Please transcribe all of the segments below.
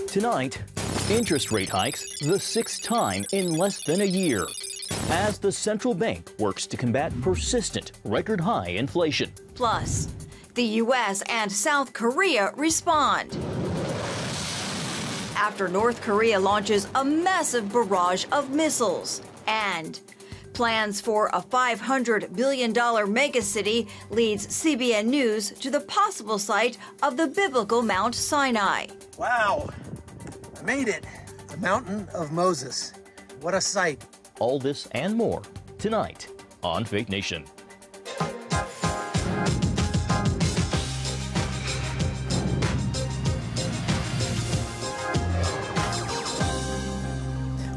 Tonight, interest rate hikes the sixth time in less than a year, as the central bank works to combat persistent record-high inflation. Plus, the U.S. and South Korea respond after North Korea launches a massive barrage of missiles, and plans for a $500 billion megacity leads CBN News to the possible site of the biblical Mount Sinai. Wow, I made it. The Mountain of Moses. What a sight. All this and more tonight on Fake Nation.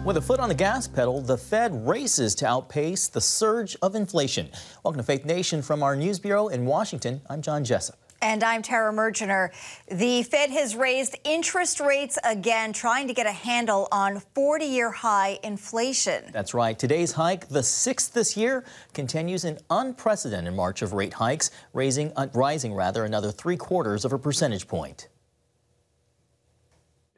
With a foot on the gas pedal, the Fed races to outpace the surge of inflation. Welcome to Fake Nation from our News Bureau in Washington. I'm John Jessup. And I'm Tara Mergener. The Fed has raised interest rates again, trying to get a handle on 40-year high inflation. That's right. Today's hike, the sixth this year, continues an unprecedented march of rate hikes, rising another 3/4 of a percentage point.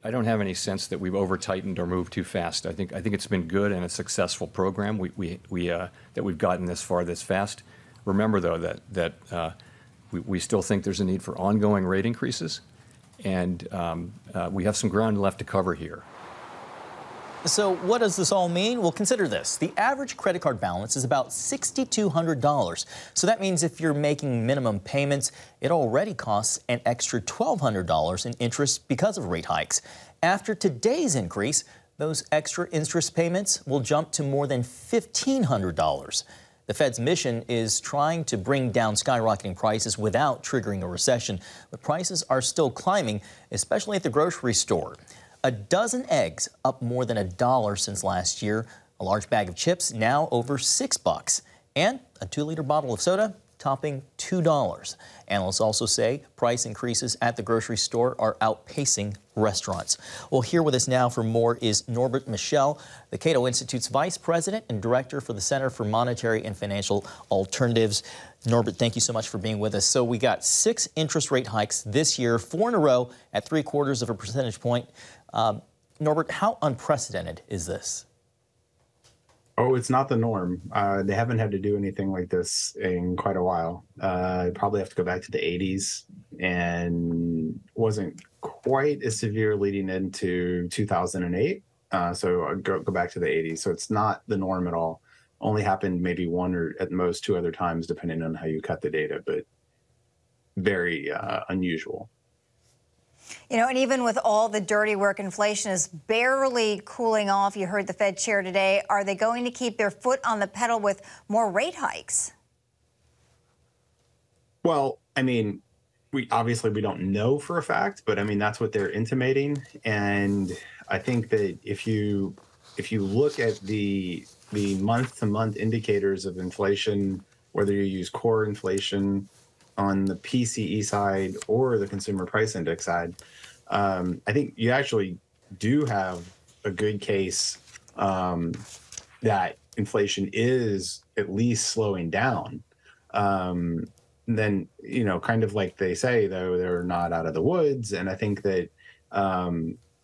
I don't have any sense that we've over-tightened or moved too fast. I think it's been good and a successful program. That we've gotten this far this fast. Remember, though, that we still think there's a need for ongoing rate increases, and we have some ground left to cover here. So what does this all mean? Well, consider this. The average credit card balance is about $6,200. So that means if you're making minimum payments, it already costs an extra $1,200 in interest because of rate hikes. After today's increase, those extra interest payments will jump to more than $1,500. The Fed's mission is trying to bring down skyrocketing prices without triggering a recession, but prices are still climbing, especially at the grocery store. A dozen eggs up more than $1 since last year. A large bag of chips now over $6. And a 2-liter bottle of soda topping $2. Analysts also say price increases at the grocery store are outpacing restaurants. Well, here with us now for more is Norbert Michel, the Cato Institute's Vice President and Director for the Center for Monetary and Financial Alternatives. Norbert, thank you so much for being with us. So we got 6 interest rate hikes this year, 4 in a row at 3/4 of a percentage point. Norbert, how unprecedented is this? Oh, it's not the norm. They haven't had to do anything like this in quite a while. Probably have to go back to the 80s, and wasn't quite as severe leading into 2008. So I'll go back to the 80s. So it's not the norm at all. Only happened maybe 1 or at most 2 other times, depending on how you cut the data, but very unusual. You know, and even with all the dirty work, inflation is barely cooling off. You heard the Fed chair today. Are they going to keep their foot on the pedal with more rate hikes? Well, I mean, we don't know for a fact, but I mean, that's what they're intimating. And I think that if you look at the month-to-month indicators of inflation, whether you use core inflation on the PCE side or the consumer price index side, I think you actually do have a good case that inflation is at least slowing down. Then, you know, kind of like they say, though, they're not out of the woods. And I think that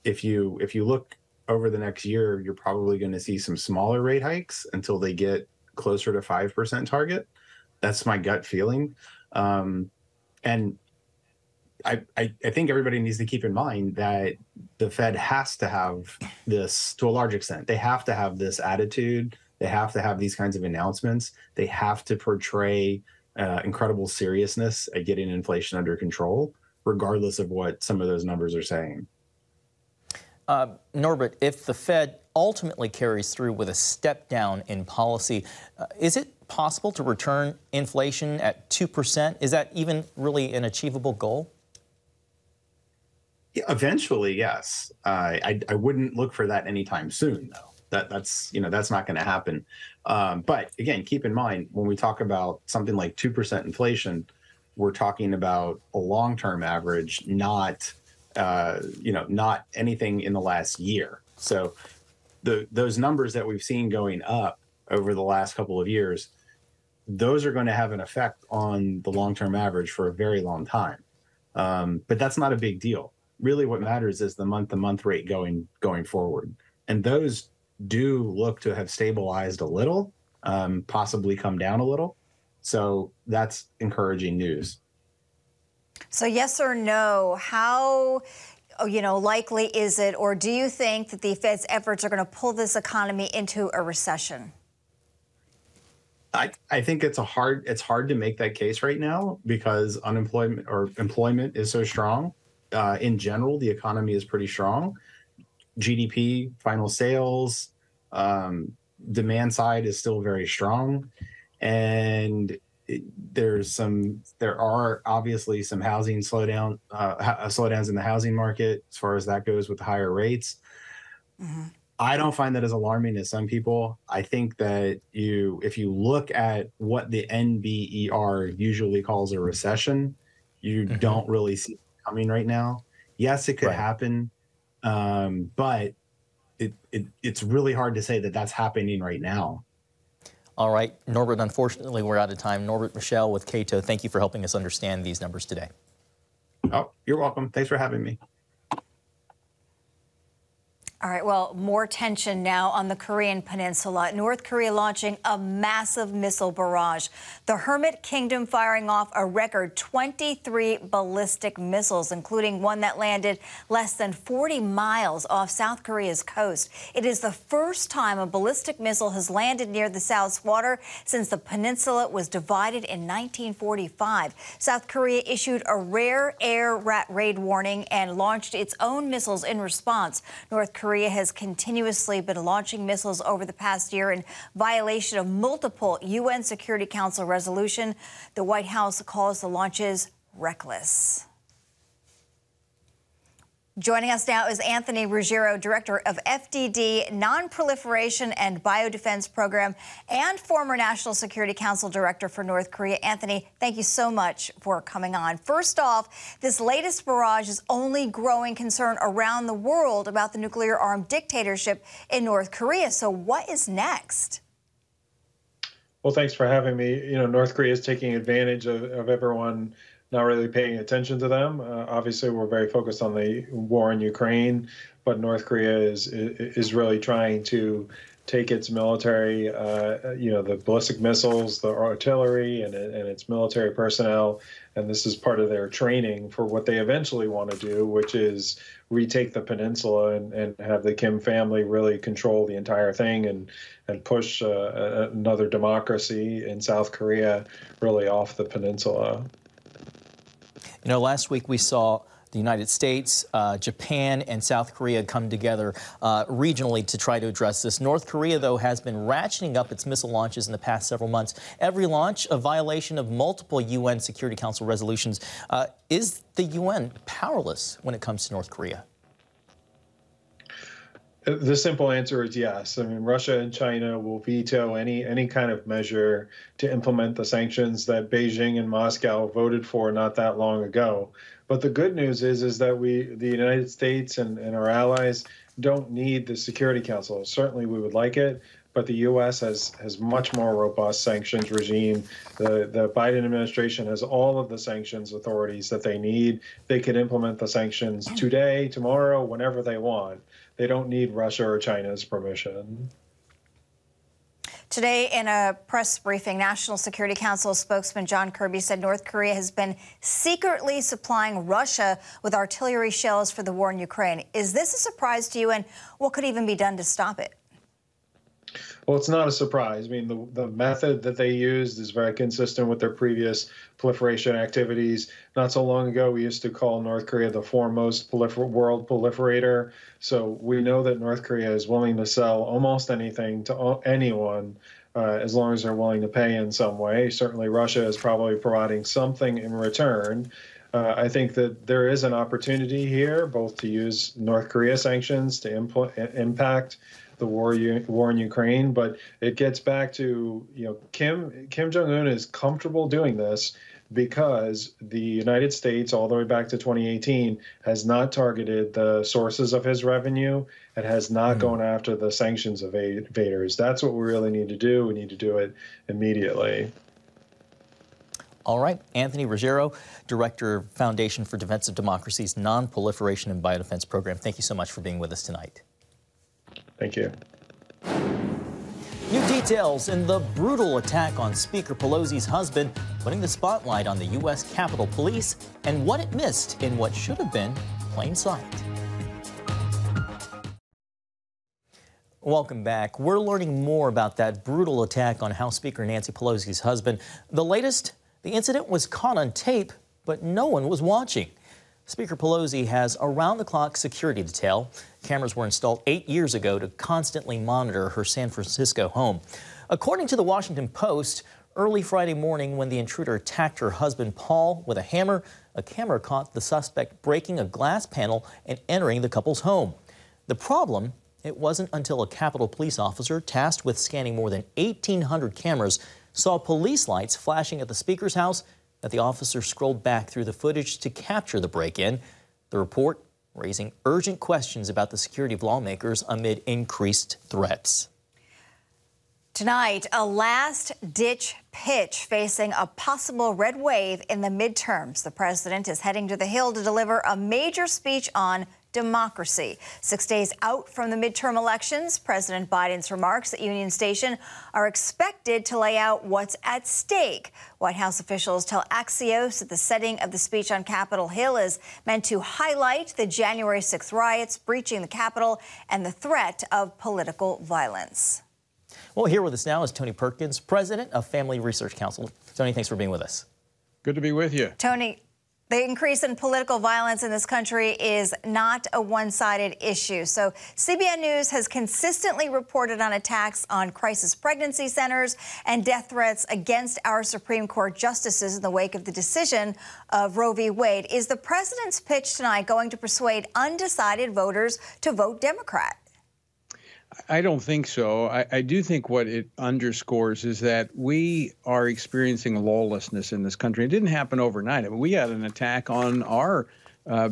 if you look over the next year, you're probably going to see some smaller rate hikes until they get closer to 5% target. That's my gut feeling. And I think everybody needs to keep in mind that the Fed has to have this, to a large extent. They have to have this attitude. They have to have these kinds of announcements. They have to portray incredible seriousness at getting inflation under control, regardless of what some of those numbers are saying. Norbert, if the Fed ultimately carries through with a step down in policy, is it possible to return inflation at 2%? Is that even really an achievable goal? Yeah, eventually, yes. I wouldn't look for that anytime soon, though. That's not going to happen. But again, keep in mind, when we talk about something like 2% inflation, we're talking about a long-term average, not anything in the last year. So those numbers that we've seen going up over the last couple of years, those are going to have an effect on the long-term average for a very long time. But that's not a big deal. really what matters is the month-to-month rate going forward. And those do look to have stabilized a little, possibly come down a little. So that's encouraging news. So yes or no, how likely is it, or do you think that the Fed's efforts are going to pull this economy into a recession? I think it's hard to make that case right now because employment is so strong. In general, the economy is pretty strong. GDP, final sales, demand side is still very strong, and there are obviously some housing slowdowns in the housing market as far as that goes with higher rates. Mm-hmm. I don't find that as alarming as some people. I think that if you look at what the NBER usually calls a recession, you mm-hmm. don't really see it coming right now. Yes, it could happen, but it's really hard to say that that's happening right now. All right, Norbert, unfortunately, we're out of time. Norbert Michel with Cato, thank you for helping us understand these numbers today. Oh, you're welcome. Thanks for having me. All right, well, more tension now on the Korean peninsula. North Korea launching a massive missile barrage. The Hermit Kingdom firing off a record 23 ballistic missiles, including one that landed less than 40 miles off South Korea's coast. It is the first time a ballistic missile has landed near the South's water since the peninsula was divided in 1945. South Korea issued a rare air raid warning and launched its own missiles in response. North Korea has continuously been launching missiles over the past year in violation of multiple UN Security Council resolutions. The White House calls the launches reckless. Joining us now is Anthony Ruggiero, Director of FDD Non-Proliferation and Biodefense Program and former National Security Council Director for North Korea. Anthony, thank you so much for coming on. First off, this latest barrage is only growing concern around the world about the nuclear-armed dictatorship in North Korea. So what is next? Well, thanks for having me. North Korea is taking advantage of everyone not really paying attention to them. Obviously, we're very focused on the war in Ukraine, but North Korea is really trying to take its military, the ballistic missiles, the artillery, and its military personnel, and this is part of their training for what they eventually want to do, which is retake the peninsula and have the Kim family really control the entire thing and push another democracy in South Korea really off the peninsula. Last week we saw the United States, Japan, and South Korea come together regionally to try to address this. North Korea, though, has been ratcheting up its missile launches in the past several months. Every launch a violation of multiple UN Security Council resolutions. Is the UN powerless when it comes to North Korea? The simple answer is yes. I mean, Russia and China will veto any kind of measure to implement the sanctions that Beijing and Moscow voted for not that long ago. But the good news is that the United States and our allies don't need the Security Council. Certainly we would like it, but the U.S. has much more robust sanctions regime. The Biden administration has all of the sanctions authorities that they need. They could implement the sanctions today, tomorrow, whenever they want. They don't need Russia or China's permission. Today, in a press briefing, National Security Council spokesman John Kirby said North Korea has been secretly supplying Russia with artillery shells for the war in Ukraine. Is this a surprise to you, and what could even be done to stop it? Well, it's not a surprise. I mean, the method that they used is very consistent with their previous proliferation activities. Not so long ago, we used to call North Korea the foremost world proliferator. So we know that North Korea is willing to sell almost anything to anyone as long as they're willing to pay in some way. Certainly, Russia is probably providing something in return. I think that there is an opportunity here, both to use North Korea sanctions to impact the war in Ukraine, but it gets back to, Kim Jong-un is comfortable doing this because the United States, all the way back to 2018, has not targeted the sources of his revenue and has not gone after the sanctions evaders. That's what we really need to do. We need to do it immediately. All right, Anthony Ruggiero, Director of Foundation for Defense of Democracy's Non-Proliferation and Biodefense Program. Thank you so much for being with us tonight. Thank you. New details in the brutal attack on Speaker Pelosi's husband, putting the spotlight on the U.S. Capitol Police and what it missed in what should have been plain sight. Welcome back. We're learning more about that brutal attack on House Speaker Nancy Pelosi's husband. The latest, the incident was caught on tape, but no one was watching. Speaker Pelosi has around-the-clock security detail. Cameras were installed 8 years ago to constantly monitor her San Francisco home. According to the Washington Post, early Friday morning when the intruder attacked her husband Paul with a hammer, a camera caught the suspect breaking a glass panel and entering the couple's home. The problem? It wasn't until a Capitol Police officer tasked with scanning more than 1,800 cameras saw police lights flashing at the Speaker's house that the officer scrolled back through the footage to capture the break-in. The report raising urgent questions about the security of lawmakers amid increased threats. Tonight, a last-ditch pitch facing a possible red wave in the midterms. The president is heading to the Hill to deliver a major speech on democracy. 6 days out from the midterm elections, President Biden's remarks at Union Station are expected to lay out what's at stake. White House officials tell Axios that the setting of the speech on Capitol Hill is meant to highlight the January 6th riots breaching the Capitol and the threat of political violence. Well, here with us now is Tony Perkins, president of Family Research Council. Tony, thanks for being with us. Good to be with you. Tony, the increase in political violence in this country is not a one-sided issue. So CBN News has consistently reported on attacks on crisis pregnancy centers and death threats against our Supreme Court justices in the wake of the decision of Roe v. Wade. Is the president's pitch tonight going to persuade undecided voters to vote Democrat? I don't think so. I do think what it underscores is that we are experiencing lawlessness in this country. It didn't happen overnight. I mean, we had an attack on our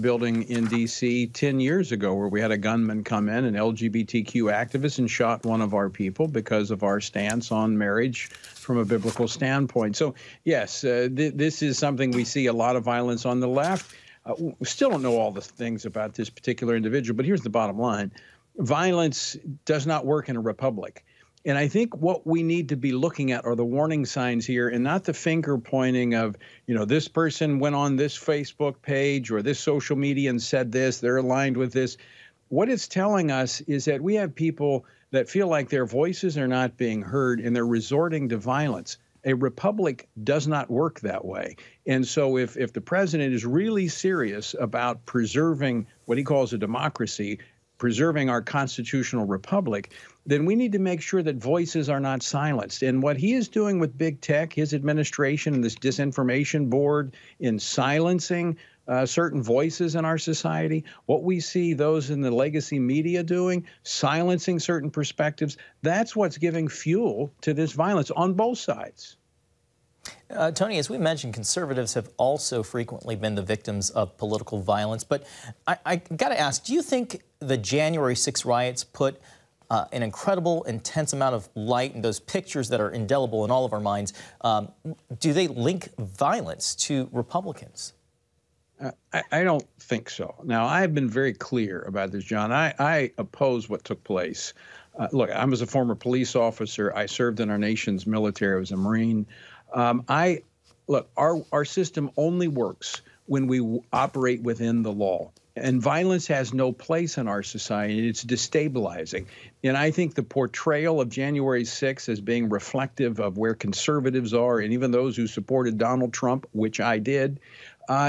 building in D.C. 10 years ago where we had a gunman come in, an LGBTQ activist, and shot one of our people because of our stance on marriage from a biblical standpoint. So, yes, this is something we see a lot of violence on the left. We still don't know all the things about this particular individual, but here's the bottom line. Violence does not work in a republic. And I think what we need to be looking at are the warning signs here and not the finger pointing of, you know, this person went on this Facebook page or this social media and said this, they're aligned with this. What it's telling us is that we have people that feel like their voices are not being heard and they're resorting to violence. A republic does not work that way. And so if the president is really serious about preserving what he calls a democracy, preserving our constitutional republic, then we need to make sure that voices are not silenced. And what he is doing with big tech, his administration and this disinformation board in silencing certain voices in our society, what we see those in the legacy media doing, silencing certain perspectives, that's what's giving fuel to this violence on both sides. Tony, as we mentioned, conservatives have also frequently been the victims of political violence. But I got to ask, do you think the January 6 riots put an incredible, intense amount of light in those pictures that are indelible in all of our minds? Do they link violence to Republicans? I don't think so. Now, I've been very clear about this, John. I oppose what took place. Look, I was a former police officer. I served in our nation's military. I was a Marine. Look, our system only works when we operate within the law. And violence has no place in our society. It's destabilizing. And I think the portrayal of January 6th as being reflective of where conservatives are, and even those who supported Donald Trump, which I did,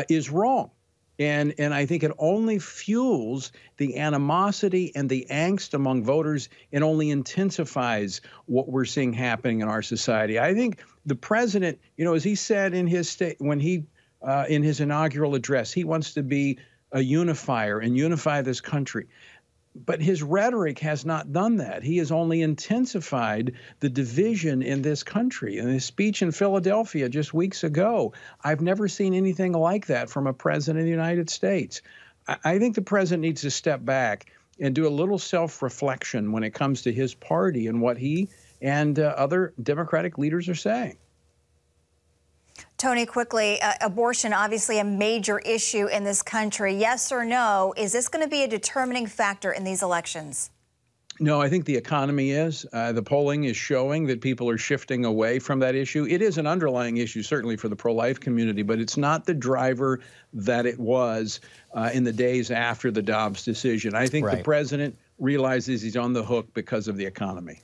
is wrong. And I think it only fuels the animosity and the angst among voters and only intensifies what we're seeing happening in our society. I think the president, you know, as he said in his in his inaugural address, he wants to be a unifier and unify this country. But his rhetoric has not done that. He has only intensified the division in this country. In his speech in Philadelphia just weeks ago, I've never seen anything like that from a president of the United States. I think the president needs to step back and do a little self-reflection when it comes to his party and what he and other Democratic leaders are saying. Tony, quickly, abortion, obviously a major issue in this country. Yes or no, is this going to be a determining factor in these elections? No, I think the economy is. The polling is showing that people are shifting away from that issue. It is an underlying issue, certainly for the pro-life community, but it's not the driver that it was in the days after the Dobbs decision. I think the president realizes he's on the hook because of the economy.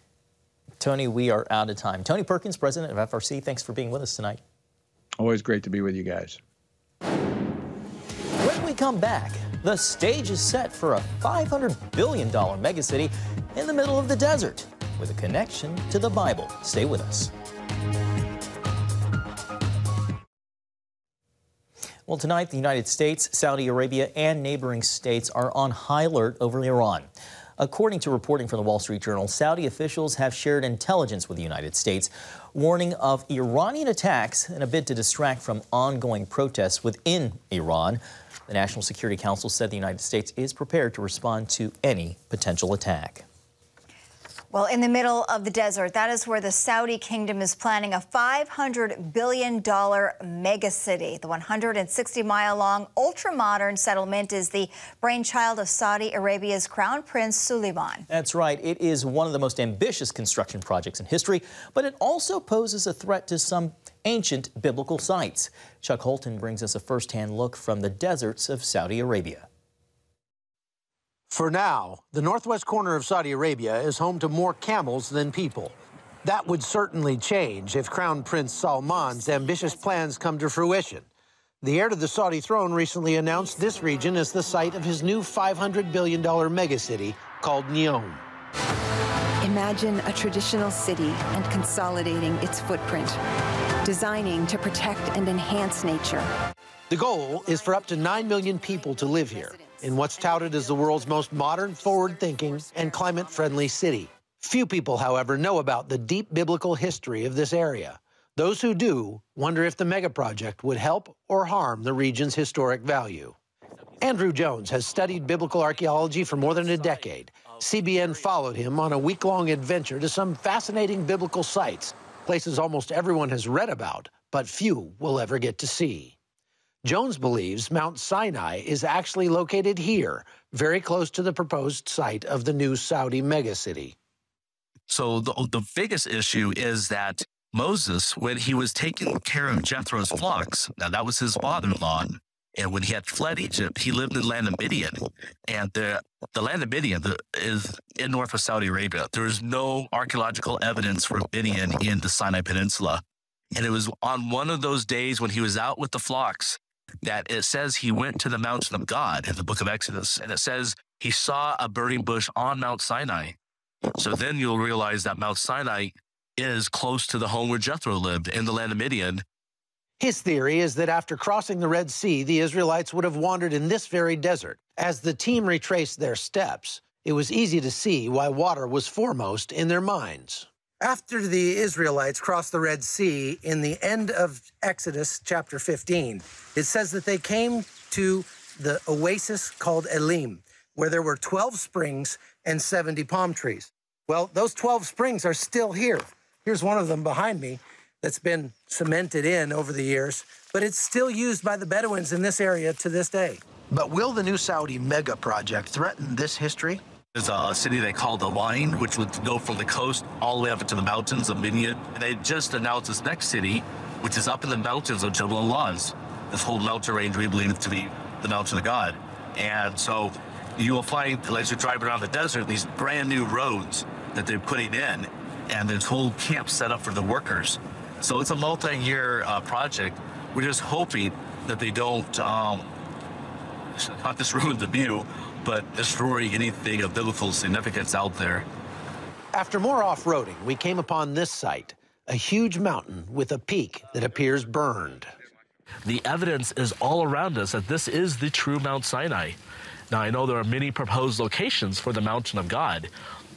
Tony, we are out of time. Tony Perkins, president of FRC, thanks for being with us tonight. Always great to be with you guys. When we come back, the stage is set for a $500 billion megacity in the middle of the desert with a connection to the Bible. Stay with us. Well, tonight, the United States, Saudi Arabia, and neighboring states are on high alert over Iran. According to reporting from the Wall Street Journal, Saudi officials have shared intelligence with the United States, warning of Iranian attacks in a bid to distract from ongoing protests within Iran. The National Security Council said the United States is prepared to respond to any potential attack. Well, in the middle of the desert, that is where the Saudi kingdom is planning a $500 billion megacity. The 160-mile-long, ultra-modern settlement is the brainchild of Saudi Arabia's Crown Prince Suleiman. That's right. It is one of the most ambitious construction projects in history, but it also poses a threat to some ancient biblical sites. Chuck Holton brings us a first-hand look from the deserts of Saudi Arabia. For now, the northwest corner of Saudi Arabia is home to more camels than people. That would certainly change if Crown Prince Salman's ambitious plans come to fruition. The heir to the Saudi throne recently announced this region as the site of his new $500 billion megacity called Neom. Imagine a traditional city and consolidating its footprint, designing to protect and enhance nature. The goal is for up to 9 million people to live here in what's touted as the world's most modern, forward-thinking, and climate-friendly city. Few people, however, know about the deep biblical history of this area. Those who do wonder if the megaproject would help or harm the region's historic value. Andrew Jones has studied biblical archaeology for more than a decade. CBN followed him on a week-long adventure to some fascinating biblical sites, places almost everyone has read about, but few will ever get to see. Jones believes Mount Sinai is actually located here, very close to the proposed site of the new Saudi megacity. So the biggest issue is that Moses, when he was taking care of Jethro's flocks, now that was his father-in-law, and when he had fled Egypt, he lived in the land of Midian. And the land of Midian is in north of Saudi Arabia. There is no archaeological evidence for Midian in the Sinai Peninsula. And it was on one of those days when he was out with the flocks that it says he went to the mountain of God in the book of Exodus, and it says he saw a burning bush on Mount Sinai. So then you'll realize that Mount Sinai is close to the home where Jethro lived in the land of Midian. His theory is that after crossing the Red Sea, the Israelites would have wandered in this very desert. As the team retraced their steps, it was easy to see why water was foremost in their minds. After the Israelites crossed the Red Sea in the end of Exodus chapter 15, it says that they came to the oasis called Elim, where there were 12 springs and 70 palm trees. Well, those 12 springs are still here. Here's one of them behind me that's been cemented in over the years, but it's still used by the Bedouins in this area to this day. But will the new Saudi mega project threaten this history? There's a city they call the Line, which would go from the coast all the way up into the mountains of Midian. And they just announced this next city, which is up in the mountains of Jebel al-Lawz. This whole mountain range we believe to be the mountain of God. And so you will find, as you drive around the desert, these brand new roads that they're putting in, and this whole camp set up for the workers. So it's a multi-year project. We're just hoping that they don't not just ruin the view, but destroy anything of biblical significance out there. After more off-roading, we came upon this site, a huge mountain with a peak that appears burned. The evidence is all around us that this is the true Mount Sinai. Now, I know there are many proposed locations for the mountain of God,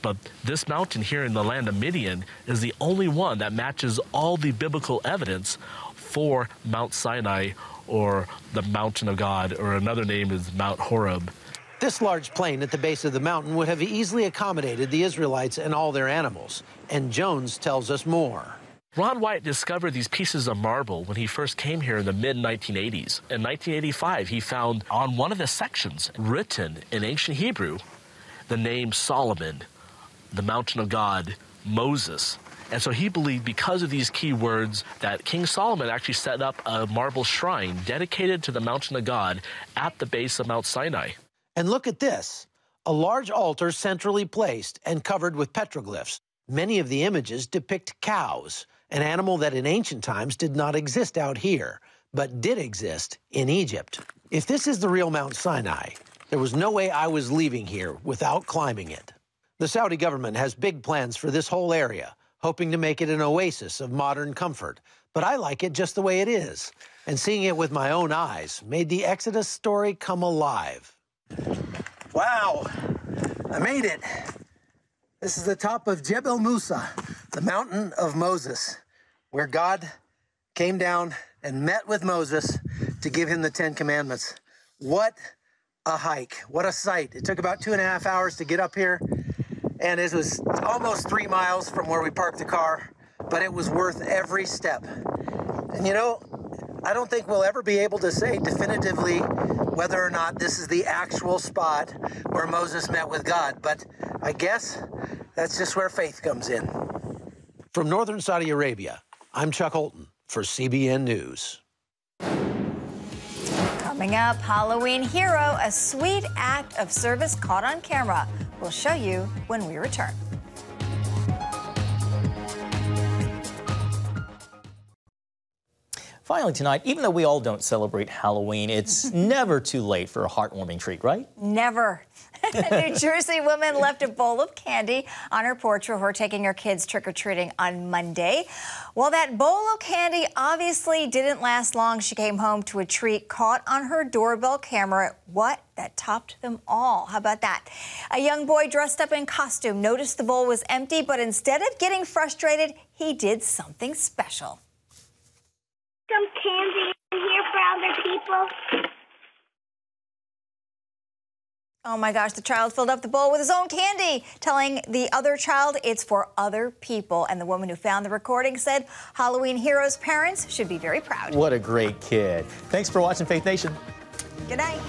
but this mountain here in the land of Midian is the only one that matches all the biblical evidence for Mount Sinai, or the mountain of God, or another name is Mount Horeb. This large plain at the base of the mountain would have easily accommodated the Israelites and all their animals, and Jones tells us more. Ron White discovered these pieces of marble when he first came here in the mid-1980s. In 1985, he found on one of the sections, written in ancient Hebrew, the name Solomon, the mountain of God, Moses. And so he believed because of these key words that King Solomon actually set up a marble shrine dedicated to the mountain of God at the base of Mount Sinai. And look at this, a large altar centrally placed and covered with petroglyphs. Many of the images depict cows, an animal that in ancient times did not exist out here, but did exist in Egypt. If this is the real Mount Sinai, there was no way I was leaving here without climbing it. The Saudi government has big plans for this whole area, hoping to make it an oasis of modern comfort. But I like it just the way it is. And seeing it with my own eyes made the Exodus story come alive. Wow, I made it. This is the top of Jebel Musa, the mountain of Moses, where God came down and met with Moses to give him the 10 Commandments. What a hike. What a sight. It took about 2.5 hours to get up here, and it was almost 3 miles from where we parked the car, but it was worth every step. And you know, I don't think we'll ever be able to say definitively whether or not this is the actual spot where Moses met with God, but I guess that's just where faith comes in. From northern Saudi Arabia, I'm Chuck Holton for CBN News. Coming up, Halloween hero, a sweet act of service caught on camera. We'll show you when we return. Finally tonight, even though we all don't celebrate Halloween, it's never too late for a heartwarming treat, right? Never. A New Jersey woman left a bowl of candy on her porch before taking her kids trick-or-treating on Monday. Well, that bowl of candy obviously didn't last long. She came home to a treat caught on her doorbell camera. That topped them all. How about that? A young boy dressed up in costume noticed the bowl was empty, but instead of getting frustrated, he did something special. Some candy in here for other people. Oh my gosh, the child filled up the bowl with his own candy, telling the other child it's for other people. And the woman who found the recording said Halloween heroes' parents should be very proud. What a great kid. Thanks for watching Faith Nation. Good night.